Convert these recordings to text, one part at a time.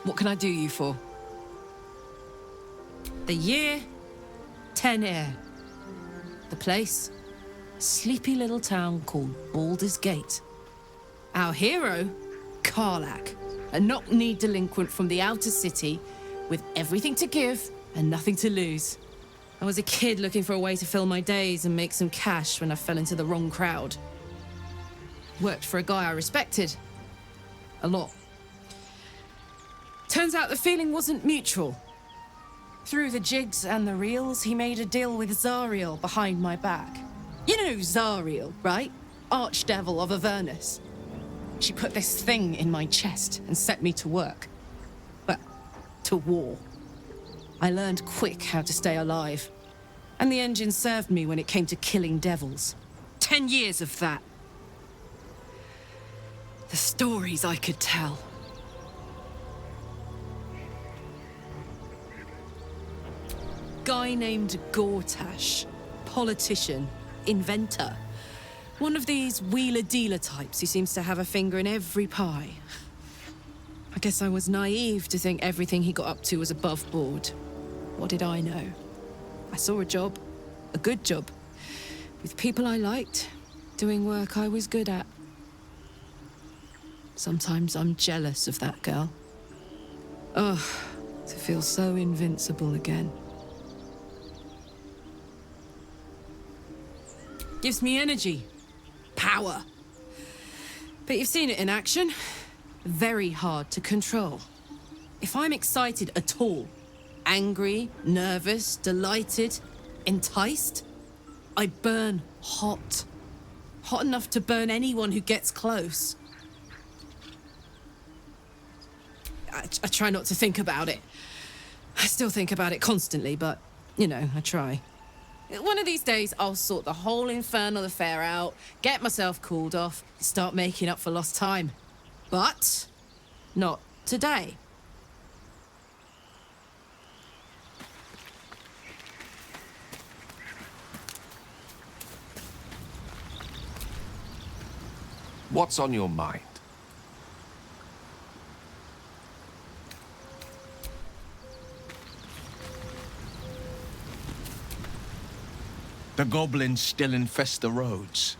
What can I do you for? The year, 10 air. The place, a sleepy little town called Baldur's Gate. Our hero, Karlak, a knock-kneed delinquent from the outer city with everything to give and nothing to lose. I was a kid looking for a way to fill my days and make some cash when I fell into the wrong crowd. Worked for a guy I respected. A lot. Turns out the feeling wasn't mutual. Through the jigs and the reels, he made a deal with Zariel behind my back. You know Zariel, right? Archdevil of Avernus. She put this thing in my chest and set me to work. Well, to war. I learned quick how to stay alive. And the engine served me when it came to killing devils. 10 years of that. The stories I could tell. Guy named Gortash. Politician. Inventor. One of these wheeler-dealer types who seems to have a finger in every pie. I guess I was naive to think everything he got up to was above board. What did I know? I saw a job. A good job. With people I liked. Doing work I was good at. Sometimes I'm jealous of that girl. Ugh, to feel so invincible again. Gives me energy. Power. But you've seen it in action. Very hard to control. If I'm excited at all, angry, nervous, delighted, enticed, I burn hot. Hot enough to burn anyone who gets close. I try not to think about it. I still think about it constantly, but, you know, I try. One of these days, I'll sort the whole infernal affair out, get myself cooled off, start making up for lost time. But not today. What's on your mind? The goblins still infest the roads.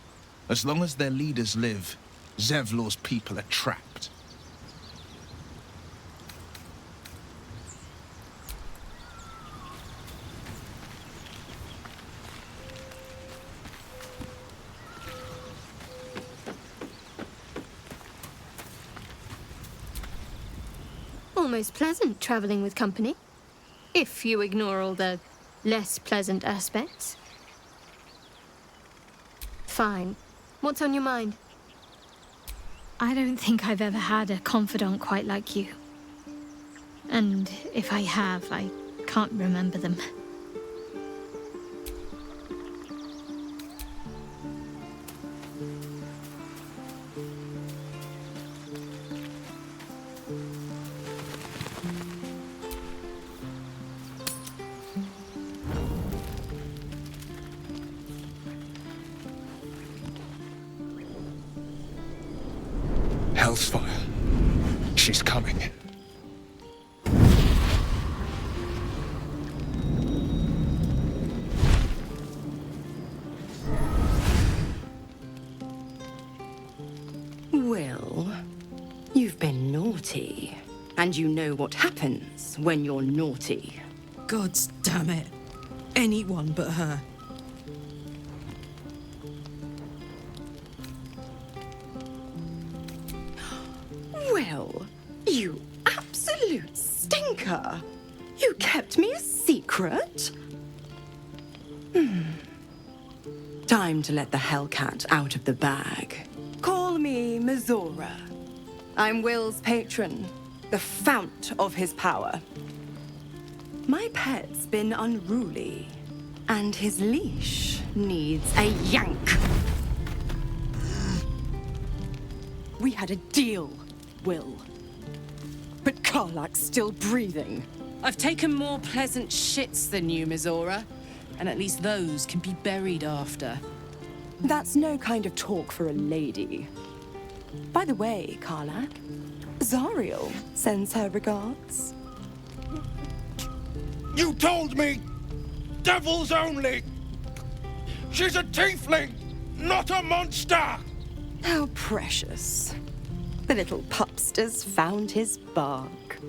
As long as their leaders live, Zevlor's people are trapped. Almost pleasant traveling with company, if you ignore all the less pleasant aspects. Fine. What's on your mind? I don't think I've ever had a confidant quite like you. And if I have, I can't remember them. Hellsfire. She's coming. Well, you've been naughty. And you know what happens when you're naughty. Gods damn it. Anyone but her. Well, you absolute stinker. You kept me a secret? Time to let the Hellcat out of the bag. Call me Mizora. I'm Will's patron, the fount of his power. My pet's been unruly, and his leash needs a yank. We had a deal, Will. But Karlak's still breathing. I've taken more pleasant shits than you, Mizora. And at least those can be buried after. That's no kind of talk for a lady. By the way, Karlak, Zariel sends her regards. You told me! Devils only! She's a tiefling, not a monster! How precious. The little pupster's found his bark.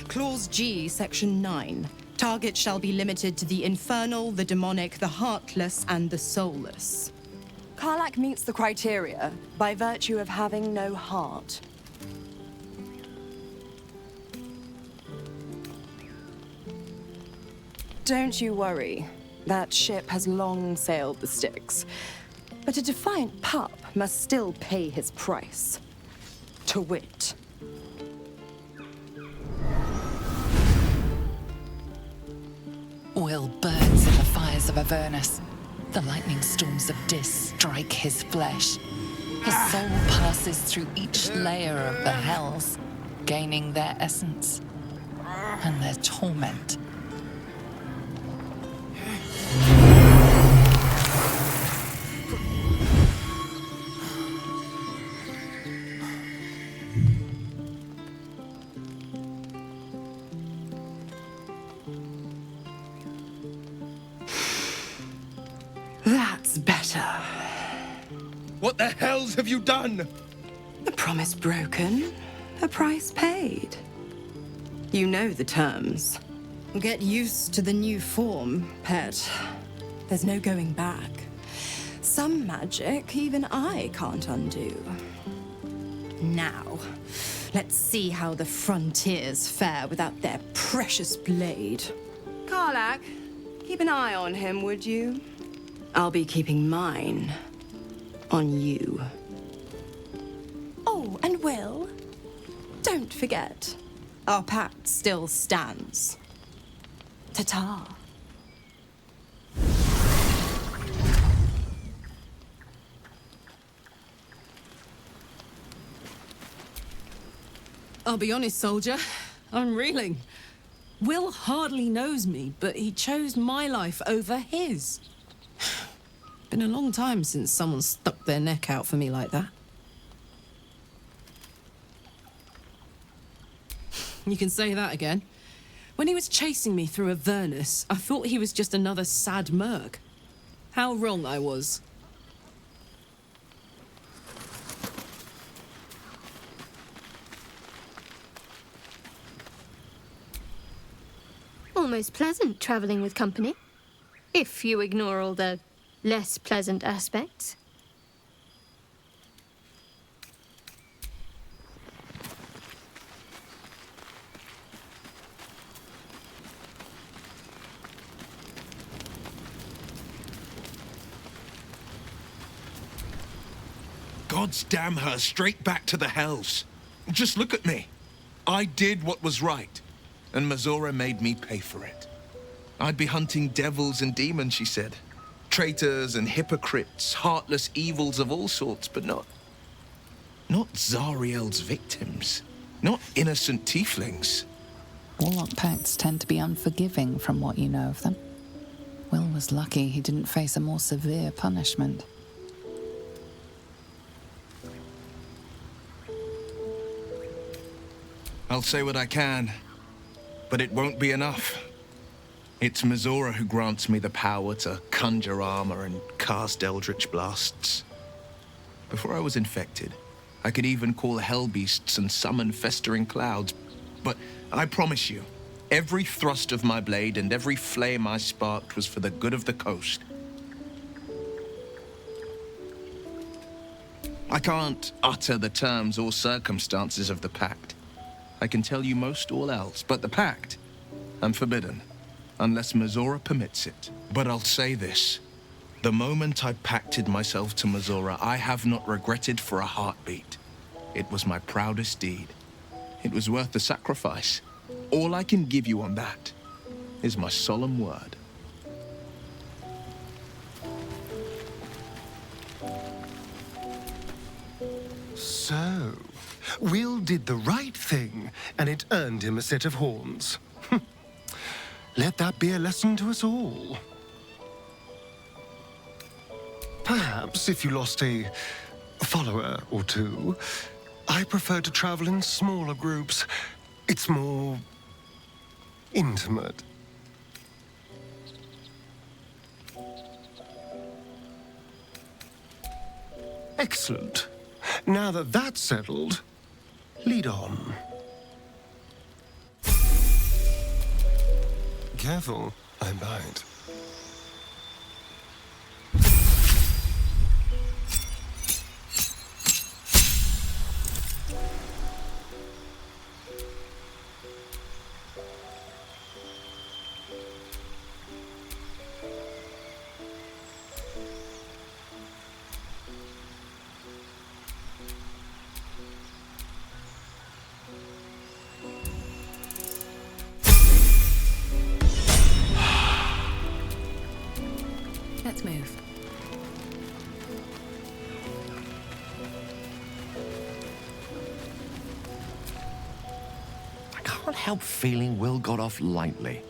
Clause G, Section 9. Target shall be limited to the infernal, the demonic, the heartless, and the soulless. Karlak meets the criteria by virtue of having no heart. Don't you worry. That ship has long sailed the Styx. But a defiant pup must still pay his price. To wit. Will burns in the fires of Avernus. The lightning storms of Dis strike his flesh. His soul passes through each layer of the hells, gaining their essence and their torment. That's better. What the hells have you done? A promise broken, a price paid. You know the terms. Get used to the new form, pet. There's no going back. Some magic even I can't undo. Now, let's see how the frontiers fare without their precious blade. Karlak, keep an eye on him, would you? I'll be keeping mine on you. Oh, and Will, don't forget, our pact still stands. Ta-ta. I'll be honest, soldier. I'm reeling. Will hardly knows me, but he chose my life over his. Been a long time since someone stuck their neck out for me like that. You can say that again. When he was chasing me through Avernus, I thought he was just another sad merc. How wrong I was. Almost pleasant traveling with company, if you ignore all the less pleasant aspects. God's damn her, straight back to the hells. Just look at me. I did what was right, and Mazora made me pay for it. I'd be hunting devils and demons, she said. Traitors and hypocrites, heartless evils of all sorts, but not Zariel's victims. Not innocent tieflings. Warlock pacts tend to be unforgiving from what you know of them. Will was lucky he didn't face a more severe punishment. I'll say what I can, but it won't be enough. It's Mazora who grants me the power to conjure armor and cast eldritch blasts. Before I was infected, I could even call hell beasts and summon festering clouds. But I promise you, every thrust of my blade and every flame I sparked was for the good of the coast. I can't utter the terms or circumstances of the pact. I can tell you most all else, but the pact, I'm forbidden. Unless Mazora permits it. But I'll say this. The moment I pacted myself to Mazora, I have not regretted for a heartbeat. It was my proudest deed. It was worth the sacrifice. All I can give you on that is my solemn word. So, Will did the right thing, and it earned him a set of horns. Let that be a lesson to us all. Perhaps if you lost a follower or two, I prefer to travel in smaller groups. It's more intimate. Excellent. Now that that's settled, lead on. Careful, I bite. Let's move. I can't help feeling Will got off lightly.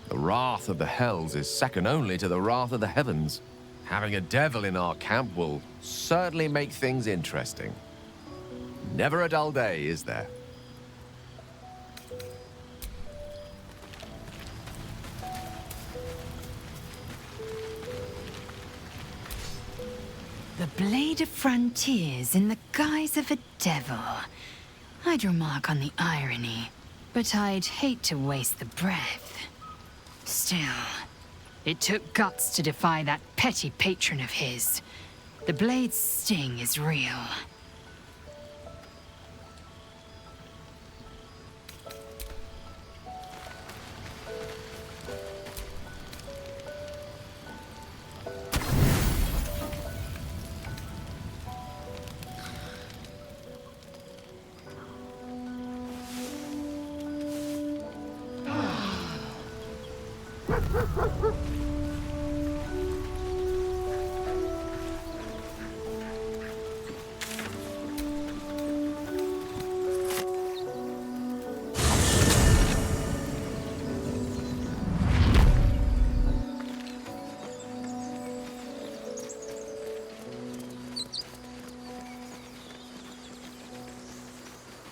The wrath of the hells is second only to the wrath of the heavens. Having a devil in our camp will certainly make things interesting. Never a dull day, is there? The Blade of Frontiers in the guise of a devil. I'd remark on the irony, but I'd hate to waste the breath. Still, it took guts to defy that petty patron of his. The Blade's sting is real.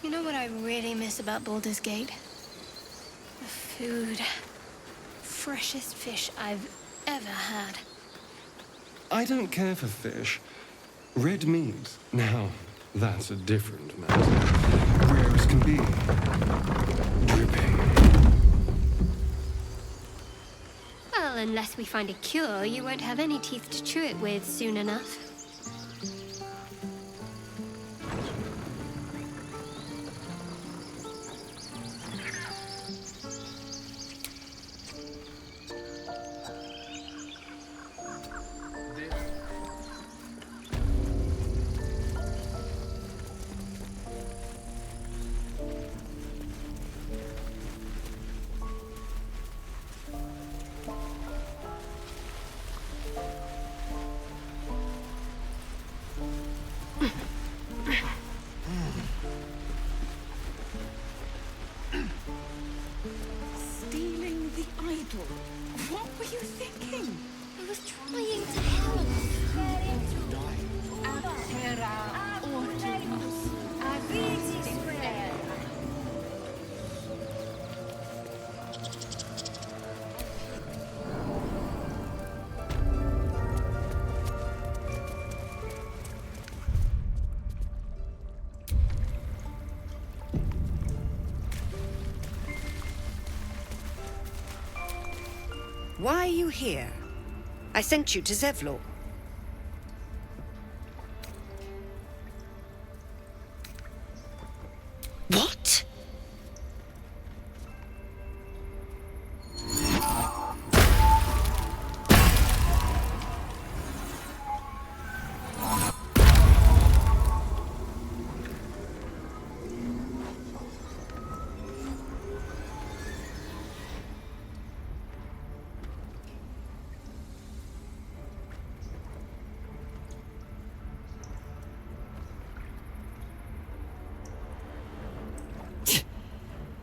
You know what I really miss about Baldur's Gate? The food. Freshest fish I've ever had. I don't care for fish. Red meat, now, that's a different matter. Rare as can be. Dripping. Well, unless we find a cure, you won't have any teeth to chew it with soon enough. Stealing the idol. What were you thinking? I was trying to help. Why are you here? I sent you to Zevlor. What?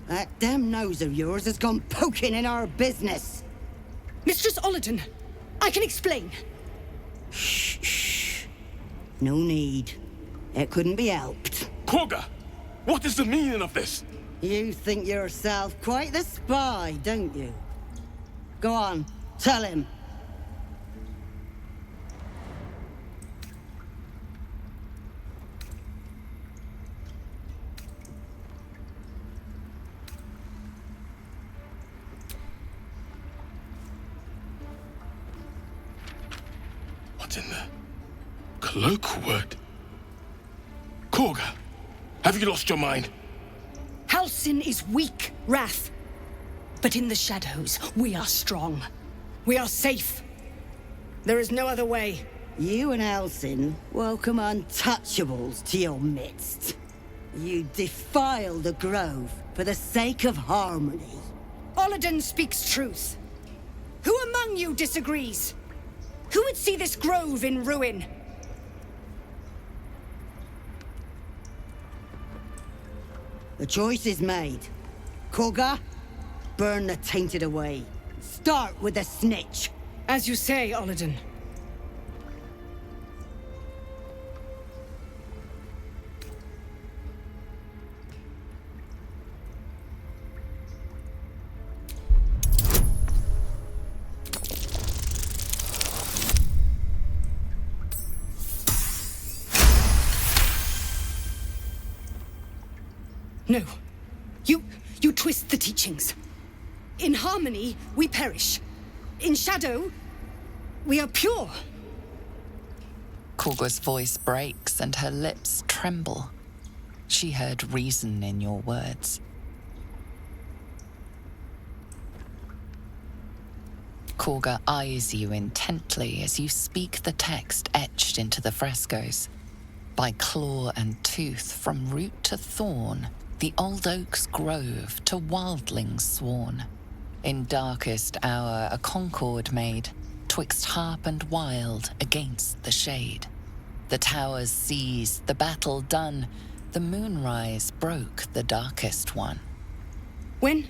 That damn nose of yours has gone poking in our business. Mistress Ollerton, I can explain. Shh. No need. It couldn't be helped. Korga, what is the meaning of this? You think yourself quite the spy, don't you? Go on, tell him. What's in the cloakwood? Korga, have you lost your mind? Halsin is weak, Wrath. But in the shadows, we are strong. We are safe. There is no other way. You and Halsin welcome untouchables to your midst. You defile the grove for the sake of harmony. Olladin speaks truth. Who among you disagrees? Who would see this grove in ruin? The choice is made. Korga, burn the tainted away. Start with the snitch. As you say, Olladin. No. You twist the teachings. In harmony, we perish. In shadow, we are pure. Korga's voice breaks and her lips tremble. She heard reason in your words. Korga eyes you intently as you speak the text etched into the frescoes. By claw and tooth, from root to thorn, the old oak's grove to wildlings sworn. In darkest hour a concord made, twixt harp and wild against the shade. The towers seized, the battle done, the moonrise broke the darkest one. When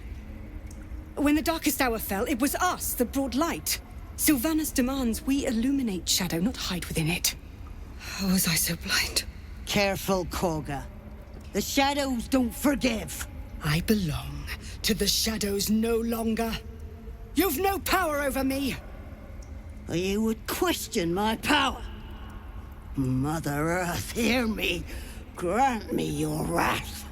the darkest hour fell, it was us that brought light. Sylvanas demands we illuminate shadow, not hide within it. How was I so blind? Careful, Korga. The shadows don't forgive. I belong to the shadows no longer. You've no power over me. You would question my power. Mother Earth, hear me. Grant me your wrath.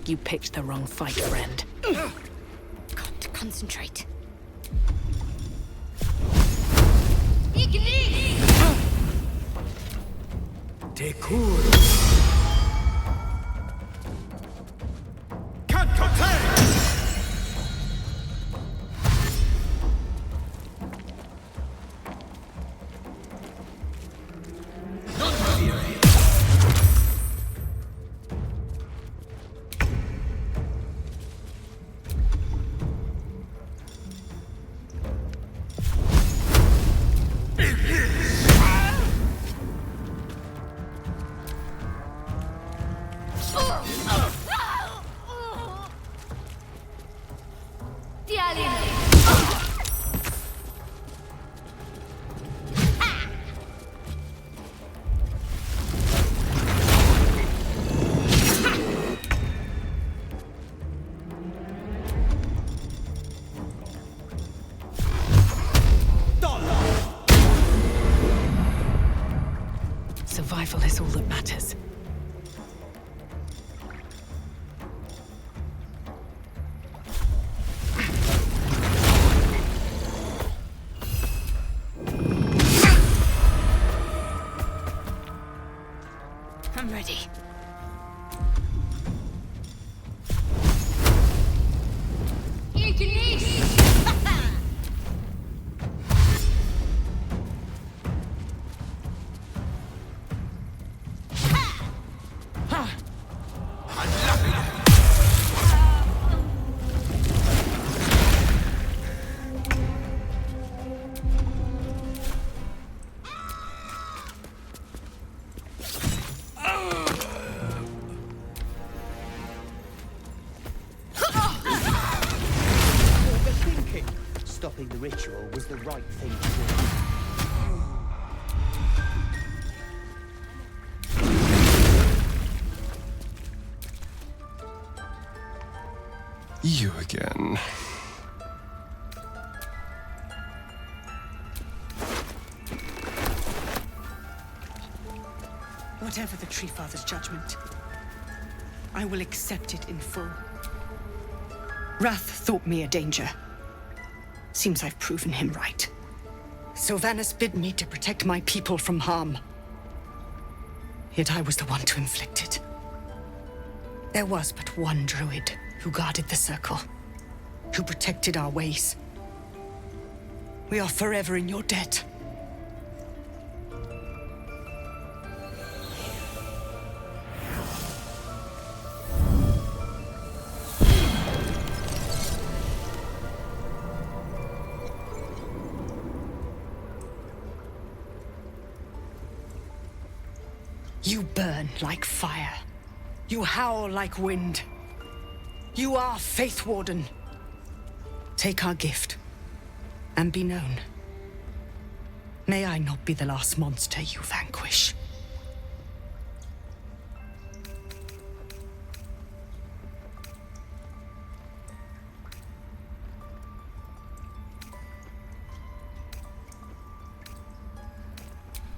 You picked the wrong fight, friend. Got to concentrate. ritual was the right thing to do. You again. Whatever the Tree Father's judgment, I will accept it in full. Wrath thought me a danger. Seems I've proven him right. Sylvanas bid me to protect my people from harm. Yet I was the one to inflict it. There was but one druid who guarded the circle, who protected our ways. We are forever in your debt. You burn like fire. You howl like wind. You are Faith Warden. Take our gift, and be known. May I not be the last monster you vanquish.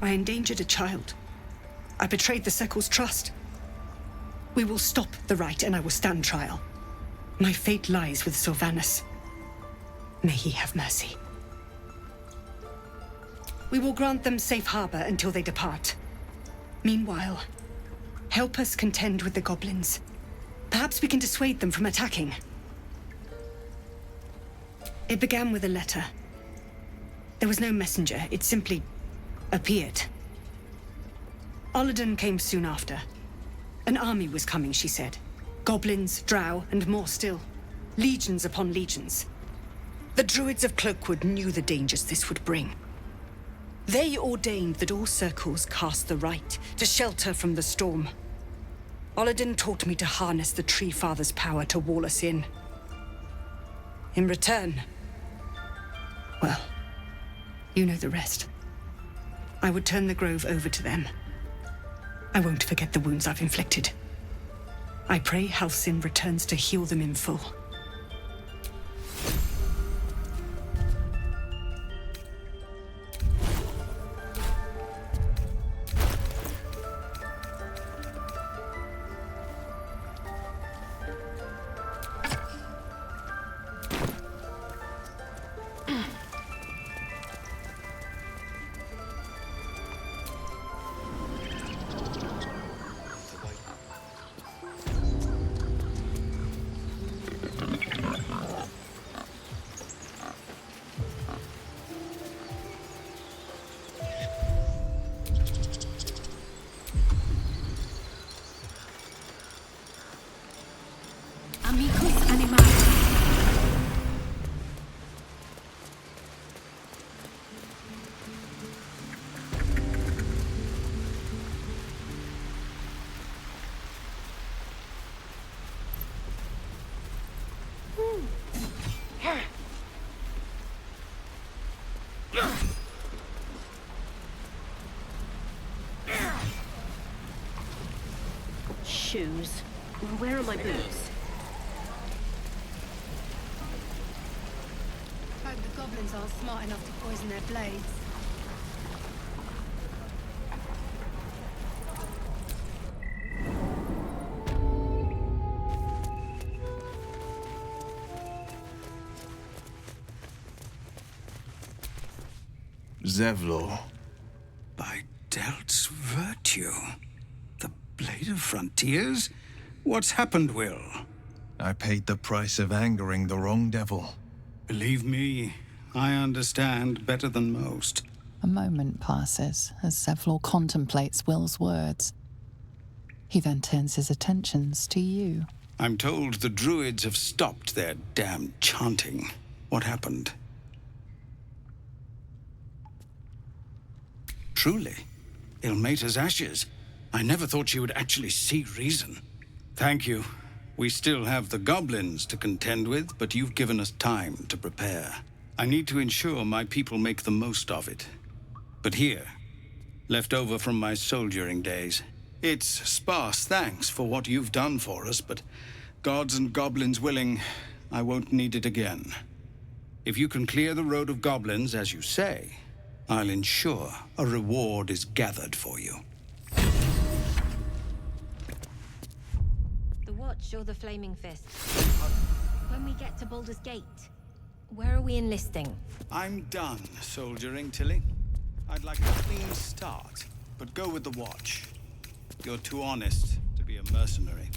I endangered a child. I betrayed the Circle's trust. We will stop the rite, and I will stand trial. My fate lies with Sylvanas. May he have mercy. We will grant them safe harbor until they depart. Meanwhile, help us contend with the goblins. Perhaps we can dissuade them from attacking. It began with a letter. There was no messenger. It simply appeared. Olladin came soon after. An army was coming, she said. Goblins, drow, and more still. Legions upon legions. The druids of Cloakwood knew the dangers this would bring. They ordained that all circles cast the rite to shelter from the storm. Olladin taught me to harness the Tree Father's power to wall us in. In return, well, you know the rest. I would turn the grove over to them. I won't forget the wounds I've inflicted. I pray Halcyon returns to heal them in full. Amicus animalis. Shoes. Where are my boots? Hope the goblins aren't smart enough to poison their blades. Zevlor. By Delt's virtue. The Blade of Frontiers? What's happened, Will? I paid the price of angering the wrong devil. Believe me, I understand better than most. A moment passes as Zevlor contemplates Will's words. He then turns his attentions to you. I'm told the druids have stopped their damned chanting. What happened? Truly, Ilmater's ashes. I never thought she would actually see reason. Thank you. We still have the goblins to contend with, but you've given us time to prepare. I need to ensure my people make the most of it. But here, left over from my soldiering days, it's sparse thanks for what you've done for us, but gods and goblins willing, I won't need it again. If you can clear the road of goblins, as you say, I'll ensure a reward is gathered for you. The Watch or the Flaming Fist? When we get to Baldur's Gate, where are we enlisting? I'm done soldiering, Tilly. I'd like a clean start, but go with the Watch. You're too honest to be a mercenary.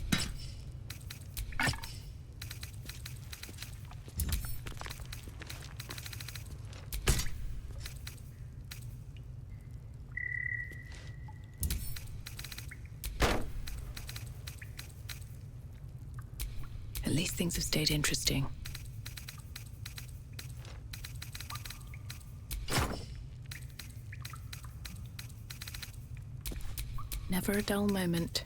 At least things have stayed interesting. Never a dull moment.